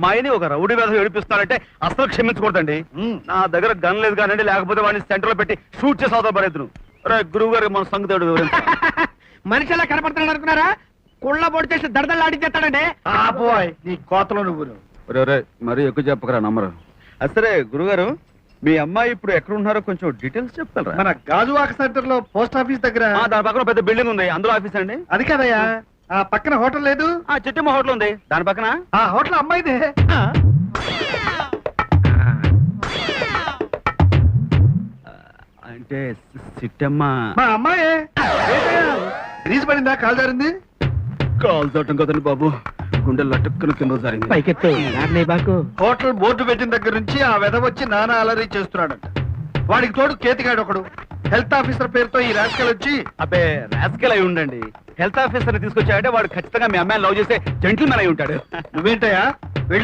అమ్మాయిని ఒక రౌడీ వేధం ఏడిపిస్తానంటే అసలు క్షమించకూడదండి. నా దగ్గర గన్ లేదు కానండి, లేకపోతే వాడిని సెంటర్ లో పెట్టి షూట్ చేసి అవతల పడేద్దును. గురువు గారు మన సంగతి మనిషి ఎలా కనపడుతున్నాడు అనుకున్నారా? కుళ్ళ పొడి చేసి దడదలాడించేస్తాడండి. నీ కోతలో నువ్వు మరి ఎక్కువ చెప్పకరా నమ్మరు. సరే గురుగారు, మీ అమ్మాయి ఇప్పుడు ఎక్కడ ఉన్నారో కొంచెం డీటెయిల్స్ చెప్తారా? మన గాజువాక సెంటర్ లో పోస్ట్ ఆఫీస్ దగ్గర. దాని పక్కన పెద్ద బిల్డింగ్ ఉంది, అందులో ఆఫీస్ అండి. అది కదయ్యా, ఆ పక్కన హోటల్ లేదు? చిట్టమ్మ హోటల్ ఉంది దాని పక్కన. ఆ హోటల్ అమ్మాయిదే. అంటే చిట్టమ్మ మా అమ్మాయే. రీజ్ పడిందా? కాలు జారింది? కాల్ తోటం కదండి బాబు, గుండెలు లటుక్కున కింద జారింది. పైకెత్తు బాకు. హోటల్ బోర్డు పెట్టిన దగ్గర నుంచి ఆ వెధ వచ్చి నానా అలరీ చేస్తున్నాడంట. వాడికి తోడు కేతిగాడు ఒకడు. హెల్త్ ఆఫీసర్ పేరుతో ఈ రాజకీయాలు వచ్చి. అబ్బే రాజకీయాలు అయి ఉండండి. హెల్త్ ఆఫీసర్ ని తీసుకొచ్చాడంటే వాడు ఖచ్చితంగా మీ అమ్మాయిని లవ్ చేసే జెంటిల్మెన్ అయి ఉంటాడు. నువ్వేంటయ్యా వెళ్ళి